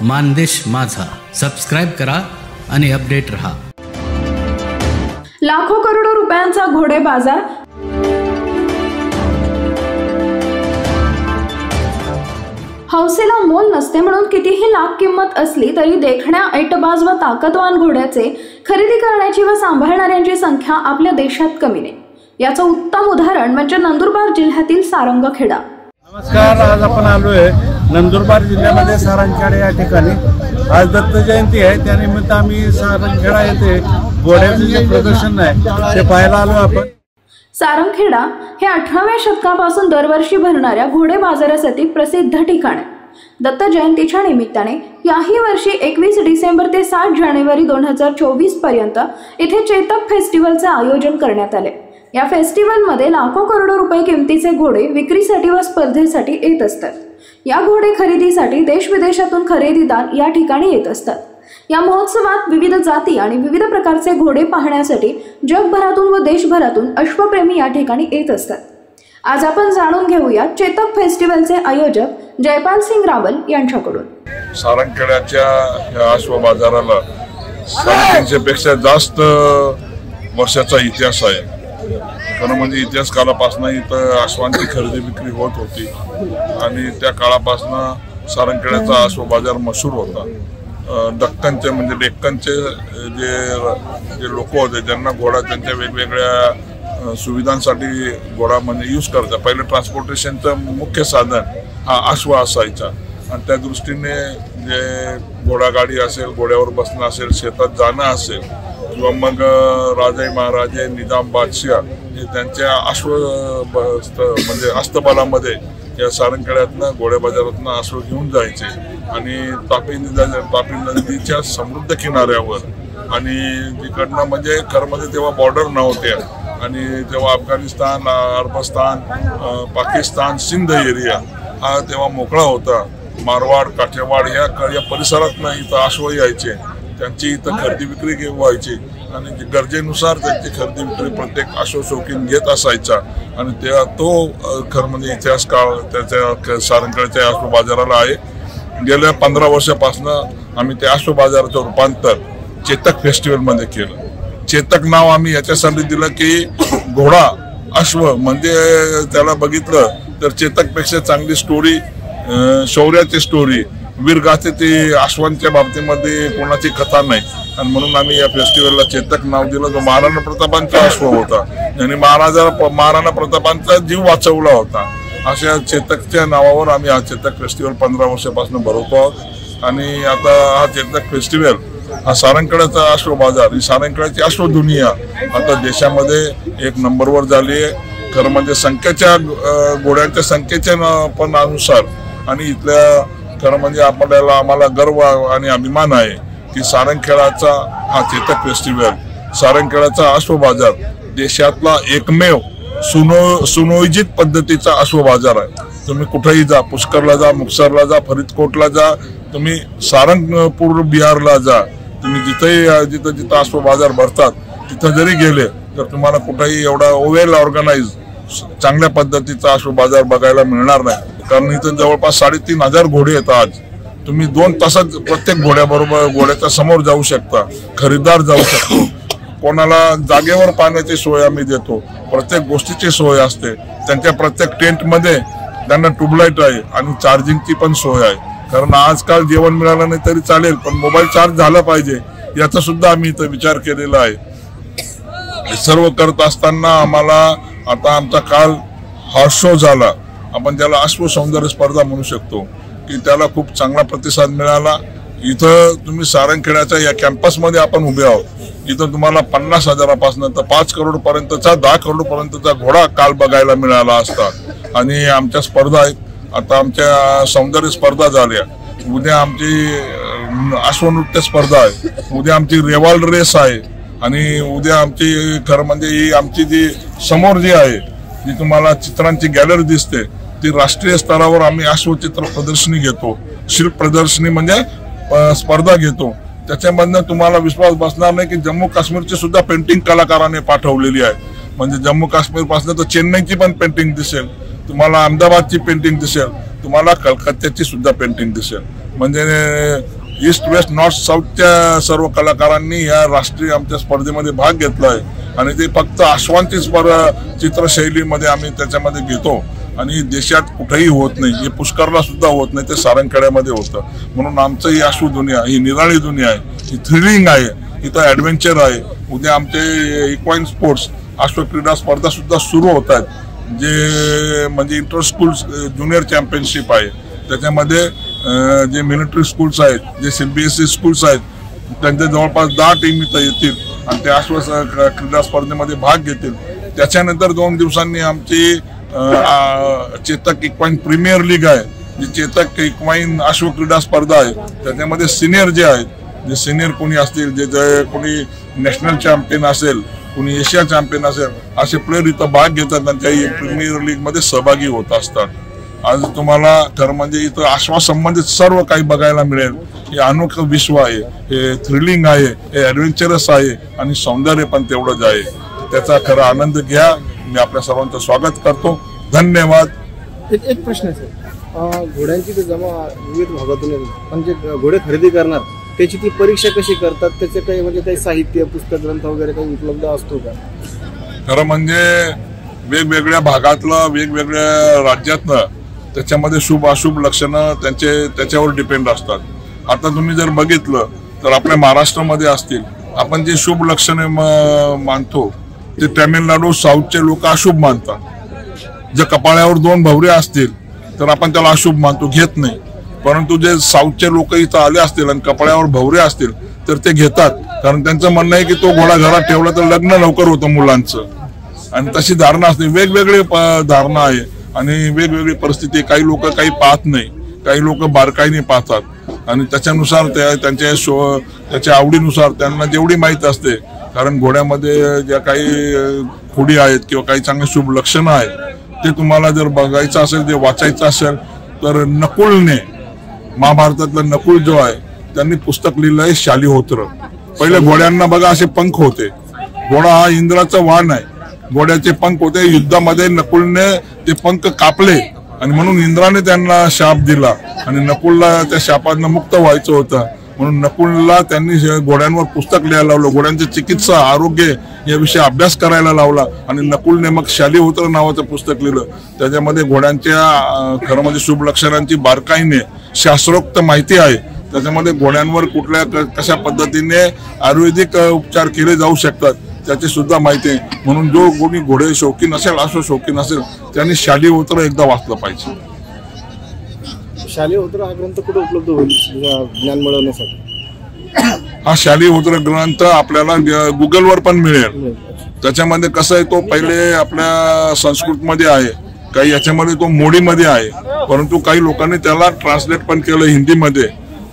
मानदेश माझा सबस्क्राइब करा आणि अपडेट रहा। लाखो करोडो रुपयांचा घोडे बाजार। हौसेला मोल नसते म्हणून कितीही लाख किंमत असली तरी देखण्या ऐटबाज व ताकदवान घोड्याचे खरेदी करण्याची व सांभाळणाऱ्यांची संख्या आपल्या देशात कमी नाही। याचं उत्तम उदाहरण म्हणजे नंदुरबार जिल्ह्यातील सारंगखेडा। नमस्कार, आज आपण आलोय नंदुरबार जिल्ह्यामध्ये सारंगखेडा या ठिकाणी। आज दत्त जयंती आहे, त्यानिमित्त आम्ही सारंगखेडा येथे घोड्याचे जे प्रदर्शन आहे ते पाहायला आलो आपण। सारंगखेडा हे 18व्या शतकापासून दरवर्षी भरणाऱ्या घोडे बाजारासाठी प्रसिद्ध ठिकाण आहे। दत्त जयंतीच्या निमित्ताने याही वर्षी 21 डिसेंबर ते 7 जानेवारी 2024 पर्यंत इथे चेतक फेस्टिवलचे आयोजन करण्यात आले। या फेस्टिवलमध्ये लाखो करोडो रुपये किमतीचे घोडे विक्रीसाठी व स्पर्धेसाठी येत असतात। या घोडे खरेदीसाठी देश विदेशातून खरेदीदार या ठिकाणी येत असतात। या महोत्सवात विविध जाती आणि विविध प्रकारचे घोडे पाहण्यासाठी जगभरातून व देशभरातून अश्वप्रेमी या ठिकाणी येत असतात। आज आपण जाणून घेऊया चेतक फेस्टिवलचे आयोजक जयपाल सिंग रावल यांच्याकडून। सारंगखेड्याच्या या अश्व बाजाराला 350 पेक्षा जास्त वर्षाचा इतिहास आहे। खरं म्हणजे इतिहास काळापासून इथं अश्वांची खरेदी विक्री होत होती आणि त्या काळापासून सारंगखेड्याचा अश्व बाजार मशहूर होता। दक्कनचे म्हणजे डेक्कनचे जे लोक होते ज्यांना घोडा त्यांच्या वेगवेगळ्या सुविधांसाठी घोडा म्हणजे यूज करतात। पहिले ट्रान्सपोर्टेशनचं मुख्य साधन हा अश्व असायचा आणि त्या दृष्टीने जे घोडागाडी असेल, घोड्यावर बसणं असेल, शेतात जाणं असेल किंवा मग राजे महाराजे निजाम बादशाह हे त्यांच्या अश्व म्हणजे अस्तबलामध्ये या सारंगखेड्यातनं घोड्या बाजारातनं अश्व घेऊन जायचे आणि तापी नदीच्या समृद्ध किनाऱ्यावर आणि तिकडनं म्हणजे खरं म्हणजे तेव्हा बॉर्डर नव्हत्या आणि तेव्हा अफगाणिस्तान, अरबस्तान, पाकिस्तान, सिंध एरिया हा तेव्हा मोकळा होता। मारवाड, काठेवाड या परिसरातनं इथं अश्व यायचे, त्यांची इथं खरेदी विक्री व्हायची आणि गरजेनुसार त्यांची खरेदी विक्री प्रत्येक अश्व शौकीन घेत असायचा आणि तेव्हा तो खरं म्हणजे इतिहास काळ त्याच्या सारंगखेड्याच्या अश्व बाजाराला आहे। गेल्या 15 वर्षापासून आम्ही त्या अश्व बाजाराचं रूपांतर चेतक फेस्टिवलमध्ये केलं। चेतक नाव आम्ही याच्यासाठी दिलं की घोडा अश्व म्हणजे त्याला बघितलं तर चेतकपेक्षा चांगली स्टोरी, शौर्याची स्टोरी, वीरगाथेची अश्वांच्या बाबतीमध्ये कोणाची कथा नाही आणि म्हणून आम्ही या फेस्टिवलला चेतक नाव दिलं। जो महाराणा प्रतापांचा अश्व होता आणि महाराणा प्रतापांचा जीव वाचवला होता, अशा चेतकच्या नावावर आम्ही हा चेतक फेस्टिवल 15 वर्षापासून भरवतो आहोत। आणि आता हा चेतक फेस्टिवल हा सारंगखेड्याचा अश्व बाजार, ही सारंगखेड्याची अश्व दुनिया आता देशामध्ये 1 नंबरवर झाली आहे। खरं म्हणजे संख्येच्या घोड्यांच्या संख्येच्या पण अनुसार आणि इथल्या खरं म्हणजे आम्हाला गर्व आणि अभिमान आहे की सारंगखेड्याचा हा चेतक फेस्टिवल, सारंगखेड्याचा अश्व बाजार देशातला एकमेव सुनियोजित पद्धतीचा अश्व बाजार आहे। तुम्ही कुठेही जा, पुष्करला जा, मुक्सरला जा, फरीदकोटला जा, तुम्ही सारंगपूर बिहारला जा, तुम्ही जिथं अश्व बाजार भरतात तिथं जरी गेले तर तुम्हाला कुठेही एवढा वेल ऑर्गनाइज चांगल्या पद्धतीचा अश्व बाजार बघायला मिळणार नाही। कारण इथं जवळपास 3,500 घोडे येतात। आज तुम्ही 2 तासात प्रत्येक घोड्याच्या समोर जाऊ शकता, खरीदार जाऊ शकतो। कोणाला जागेवर पाण्याची सोय आम्ही देतो, प्रत्येक गोष्टीची सोय असते। त्यांच्या प्रत्येक टेंटमध्ये त्यांना ट्यूबलाईट आहे आणि चार्जिंगची पण सोय आहे। कारण आजकाल जेवण मिळालं नाही तरी चालेल पण मोबाईल चार्ज झाला पाहिजे याचा सुद्धा आम्ही इथं विचार केलेला आहे। सर्व करत असताना आम्हाला आता आमचा काल हॉर्स शो झाला, आपण त्याला अश्व सौंदर्य स्पर्धा म्हणू शकतो, की त्याला खूप चांगला प्रतिसाद मिळाला। इथं तुम्ही सारंगखेड्याच्या या कॅम्पसमध्ये आपण उभे आहोत, इथं तुम्हाला 50,000पासून तर 5 करोड पर्यंतचा 10 करोड पर्यंतचा घोडा काल बघायला मिळाला असता। आणि आमच्या स्पर्धा आहेत, आता आमच्या सौंदर्य स्पर्धा झाल्या, उद्या आमची अश्वनृत्य स्पर्धा आहे, उद्या आमची रेवाल रेस आहे आणि उद्या आमची खरं म्हणजे ही आमची जी समोर जी आहे जी तुम्हाला चित्रांची गॅलरी दिसते ती राष्ट्रीय स्तरावर आम्ही अश्वचित्र प्रदर्शनी घेतो, शिल्प प्रदर्शनी म्हणजे स्पर्धा घेतो। त्याच्यामधनं तुम्हाला विश्वास बसणार नाही की जम्मू काश्मीरची सुद्धा पेंटिंग कलाकाराने पाठवलेली आहे। म्हणजे जम्मू काश्मीर पासून तर चेन्नईची पण पेंटिंग दिसेल तुम्हाला अहमदाबादची पेंटिंग दिसेल, तुम्हाला कलकत्त्याची सुद्धा पेंटिंग दिसेल. म्हणजे ईस्ट वेस्ट नॉर्थ साऊथच्या सर्व कलाकारांनी या राष्ट्रीय आमच्या स्पर्धेमध्ये भाग घेतला आहे आणि ते फक्त आश्वांची चित्रशैलीमध्ये आम्ही त्याच्यामध्ये घेतो आणि देशात कुठेही होत नाही. हे पुष्करला सुद्धा होत नाही, ते सारंगखेड्यामध्ये होतं. म्हणून आमचं ही अश्व दुनिया ही निराळी दुनिया आहे, ही थ्रिलिंग आहे, इथं ॲडव्हेंचर आहे. उद्या आमचे इक्वाइन स्पोर्ट्स अश्व क्रीडा स्पर्धा सुद्धा सुरू होत आहेत, जे म्हणजे इंटर स्कूल ज्युनियर चॅम्पियनशिप आहे. त्याच्यामध्ये जे मिलिटरी स्कूल्स आहेत, जे CBSE स्कूल्स आहेत, त्यांचे जवळपास 10 टीम इथं येतील आणि त्या अश्व क्रीडा स्पर्धेमध्ये भाग घेतील. त्याच्यानंतर 2 दिवसांनी आमची चेतक इक्वाइन प्रीमियर लीग आहे, जी चेतक इक्वाइन अश्व क्रीडा स्पर्धा आहे. त्याच्यामध्ये सिनियर जे आहेत, जे सिनियर कोणी असतील, जे कोणी नॅशनल चॅम्पियन असेल, कोणी एशिया चॅम्पियन असेल, असे प्लेयर इथं भाग घेतात आणि त्या प्रीमियर लीग मध्ये सहभागी होत असतात. आज तुम्हाला खरं म्हणजे इथं अश्वासंबंधित सर्व काही बघायला मिळेल. हे अनोखं विश्व आहे, हे थ्रिलिंग आहे, हे ॲडव्हेंचरस आहे आणि सौंदर्य पण तेवढंच आहे. त्याचा खरा आनंद घ्या. मी आपल्या सर्वांचं स्वागत करतो. धन्यवाद. एक प्रश्न आहे सर, घोड्यांची तर जमा विविध भागातून पण जे घोडे खरेदी करणार त्याची ती परीक्षा कशी करतात, त्याचे काही म्हणजे काही साहित्य पुस्तक ग्रंथ वगैरे काही उपलब्ध असतो का? खरं म्हणजे वेगवेगळ्या भागातलं वेगवेगळ्या राज्यातनं त्याच्यामध्ये शुभ अशुभ लक्षणं त्याच्यावर डिपेंड असतात. आता तुम्ही जर बघितलं तर आपल्या महाराष्ट्रामध्ये असतील, आपण जे शुभ लक्षणे मानतो ते तामिळनाडू साऊथचे लोक अशुभ मानतात. जर कपाळावर 2 भवरे असतील तर आपण त्याला अशुभ मानतो, घेत नाही. परंतु जे साऊथचे लोक इथं आले असतील आणि कपाळावर भवरे असतील तर ते घेतात, कारण त्यांचं म्हणणं आहे की तो घोडा घरात ठेवला तर लग्न लवकर होतं मुलांचं. आणि तशी धारणा असते, वेगवेगळी धारणा आहे आणि वेगवेगळी परिस्थिती. काही लोक काही पाहत नाही, काही लोक बारकाईने पाहतात आणि त्याच्यानुसार त्याच्या आवडीनुसार त्यांना जेवढी माहीत असते. कारण घोड्यामध्ये ज्या काही खोडी आहेत किंवा काही चांगले शुभ लक्षणं आहेत ते तुम्हाला जर बघायचं असेल, जे वाचायचं असेल तर नकुलने, महाभारतातलं नकुल जो आहे त्यांनी पुस्तक लिहिलं आहे शालिहोत्र. पहिले घोड्यांना बघा असे पंख होते, घोडा हा इंद्राचा वाहन आहे, घोड्याचे पंख होते. युद्धामध्ये नकुलने ते पंख कापले आणि म्हणून इंद्राने त्यांना शाप दिला आणि नकुलला त्या शापातनं मुक्त व्हायचं होतं. म्हणून नकुलला त्यांनी घोड्यांवर पुस्तक लिहायला लावलं, घोड्यांची चिकित्सा, आरोग्य याविषयी अभ्यास करायला लावला आणि नकुलने मग शालिहोत्र नावाचं पुस्तक लिहिलं. त्याच्यामध्ये घोड्यांच्या खरं म्हणजे शुभ लक्षणांची बारकाईने शास्त्रोक्त माहिती आहे. त्याच्यामध्ये घोड्यांवर कुठल्या कशा पद्धतीने आयुर्वेदिक उपचार केले जाऊ शकतात त्याची सुद्धा माहिती आहे. म्हणून जो कोणी घोडे शौकीन असेल, अश्व शौकीन असेल, त्यांनी शालिहोत्र एकदा वाचलं पाहिजे. शालिहोत्र हा ग्रंथ कुठे उपलब्ध होईल ज्ञान मिळवण्यासाठी? हा शालिहोत्र ग्रंथ आपल्याला गुगलवर पण मिळेल. त्याच्यामध्ये कसं आहे, तो पहिले आपल्या संस्कृतमध्ये आहे, काही याच्यामध्ये तो मोडीमध्ये आहे, परंतु काही लोकांनी त्याला ट्रान्सलेट पण केलं हिंदीमध्ये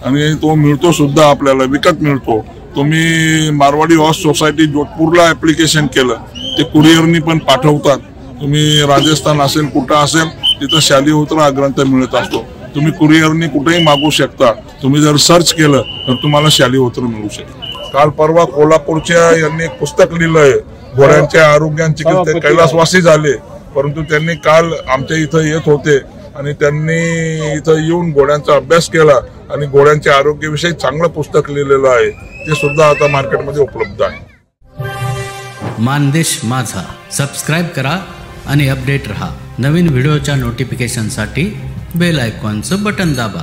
आणि तो मिळतो सुद्धा, आपल्याला विकत मिळतो. तुम्ही मारवाडी हॉर्स सोसायटी जोधपूरला ऍप्लिकेशन केलं, ते कुरिअरनी पण पाठवतात. तुम्ही राजस्थान असेल कुठं असेल तिथं शालिहोत्र हा ग्रंथ मिळत असतो. तुम्ही कुरिअरनी कुठेही मागू शकता. तुम्ही जर सर्च केलं तर तुम्हाला शालिहोत्र मिळू शकतं. काल परवा कोल्हापूरच्या यांनी एक पुस्तक लिहिलं आहे, घोड्यांच्या आरोग्यांची. ते कैलासवासी झाले, परंतु त्यांनी काल आमच्या इथं येत होते आणि त्यांनी इथं येऊन घोड्यांचा अभ्यास केला आणि घोड्यांच्या आरोग्याविषयी चांगलं पुस्तक लिहिलेलं आहे. ते सुद्धा आता मार्केटमध्ये उपलब्ध आहे. मानदेश माझा सबस्क्राईब करा आणि अपडेट रहा. नवीन व्हिडिओच्या नोटिफिकेशनसाठी बेल आयकॉनचं बटन दाबा.